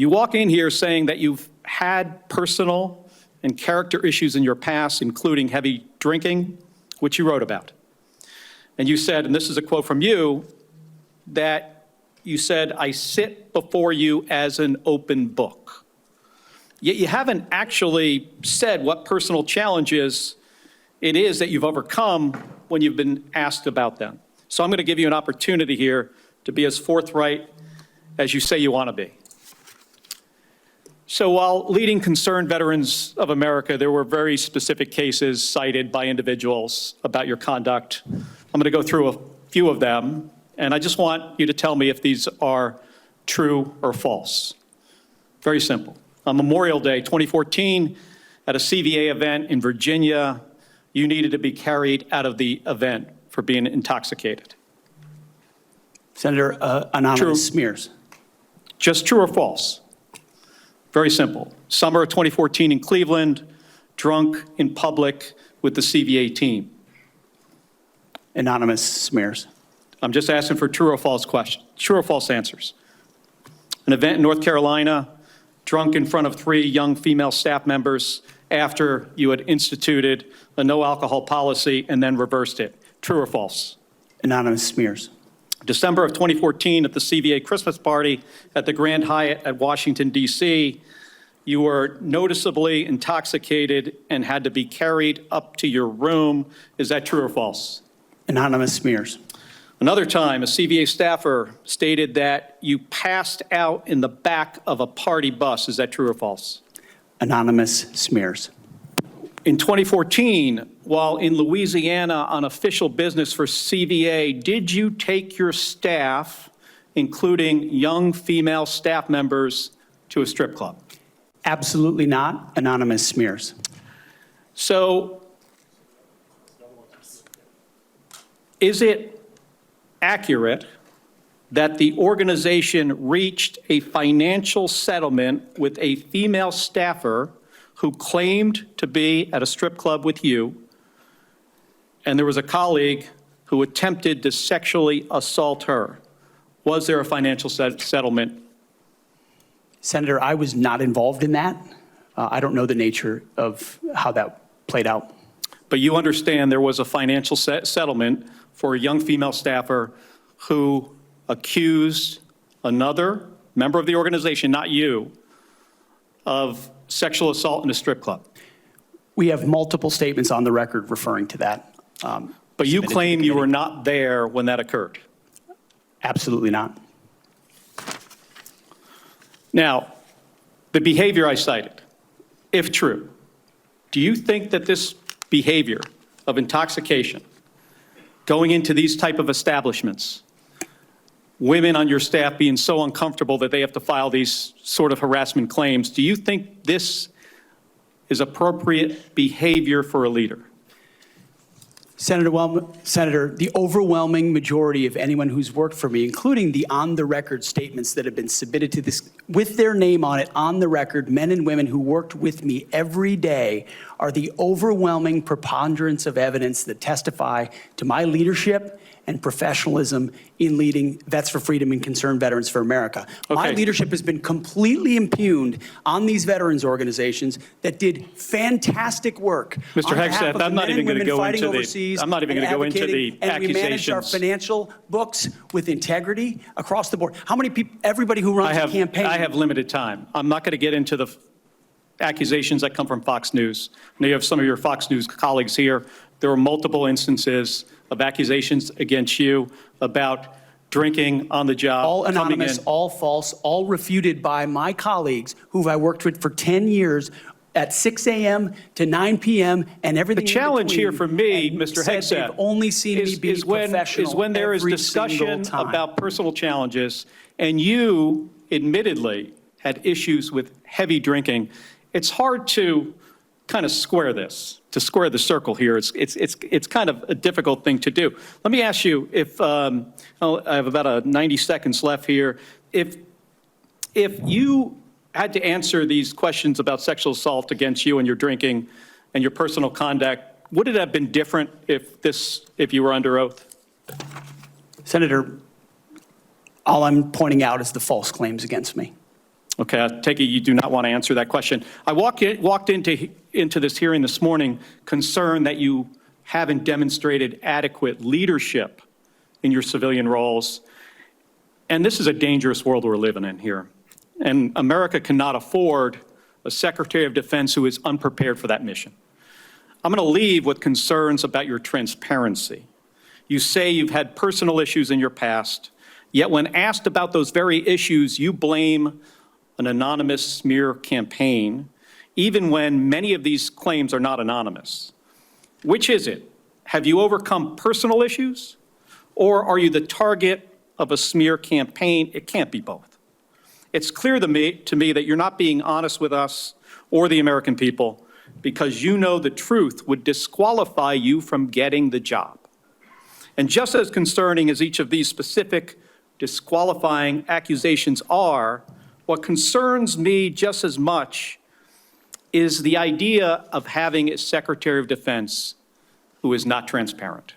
You walk in here saying that you've had personal and character issues in your past, including heavy drinking, which you wrote about. And you said, and this is a quote from you, that you said, "I sit before you as an open book." Yet you haven't actually said what personal challenges it is that you've overcome when you've been asked about them. So I'm going to give you an opportunity here to be as forthright as you say you want to be. So while leading Concerned Veterans of America, there were very specific cases cited by individuals about your conduct. I'm going to go through a few of them, and I just want you to tell me if these are true or false. Very simple. On Memorial Day 2014, at a CVA event in Virginia, you needed to be carried out of the event for being intoxicated. Senator, anonymous True. smears. Just true or false? Very simple. Summer of 2014 in Cleveland, drunk in public with the CVA team. Anonymous smears. I'm just asking for true or false questions, true or false answers. An event in North Carolina, drunk in front of 3 young female staff members after you had instituted a no alcohol policy and then reversed it. True or false? Anonymous smears. December of 2014 at the CVA Christmas party at the Grand Hyatt at Washington, D.C., you were noticeably intoxicated and had to be carried up to your room. Is that true or false? Anonymous smears. Another time, a CVA staffer stated that you passed out in the back of a party bus. Is that true or false? Anonymous smears. In 2014, while in Louisiana on official business for CVA, did you take your staff, including young female staff members, to a strip club? Absolutely not. Anonymous smears. So, is it accurate that the organization reached a financial settlement with a female staffer who claimed to be at a strip club with you, and there was a colleague who attempted to sexually assault her? Was there a financial settlement? Senator, I was not involved in that. I don't know the nature of how that played out. But you understand there was a financial settlement for a young female staffer who accused another member of the organization, not you, of sexual assault in a strip club. We have multiple statements on the record referring to that. But you claim you were not there when that occurred. Absolutely not. Now, the behavior I cited, if true, do you think that this behavior of intoxication, going into these type of establishments, women on your staff being so uncomfortable that they have to file these sort of harassment claims, do you think this is appropriate behavior for a leader? Senator, the overwhelming majority of anyone who's worked for me, including the on-the-record statements that have been submitted to this, with their name on it, on the record, men and women who worked with me every day, are the overwhelming preponderance of evidence that testify to my leadership and professionalism in leading Vets for Freedom and Concerned Veterans for America. Okay. My leadership has been completely impugned on these veterans organizations that did fantastic work. Mr. Hegseth, I'm not even going to go into the and we manage our accusations. financial books with integrity across the board. How many people, everybody who runs a campaign. I have limited time. I'm not going to get into the accusations that come from Fox News. Now you have some of your Fox News colleagues here. There were multiple instances of accusations against you about drinking on the job. All anonymous, all false, all refuted by my colleagues who I worked with for 10 years at 6 a.m. to 9 p.m. and everything. The challenge here for me, and Mr. said Hegseth, they've only seen me be professional is when there is every discussion single time. about personal challenges and you admittedly had issues with heavy drinking. It's hard to kind of square this, to square the circle here. It's kind of a difficult thing to do. Let me ask you, if I have about 90 seconds left here, if you had to answer these questions about sexual assault against you and your drinking and your personal conduct, would it have been different if you were under oath? Senator, all I'm pointing out is the false claims against me. Okay, I take it you do not want to answer that question. I walked into this hearing this morning concerned that you haven't demonstrated adequate leadership in your civilian roles. And this is a dangerous world we're living in here. And America cannot afford a Secretary of Defense who is unprepared for that mission. I'm going to leave with concerns about your transparency. You say you've had personal issues in your past, yet when asked about those very issues, you blame an anonymous smear campaign, even when many of these claims are not anonymous. Which is it? Have you overcome personal issues, or are you the target of a smear campaign? It can't be both. It's clear to me that you're not being honest with us or the American people because you know the truth would disqualify you from getting the job. And just as concerning as each of these specific disqualifying accusations are, what concerns me just as much is the idea of having a Secretary of Defense who is not transparent.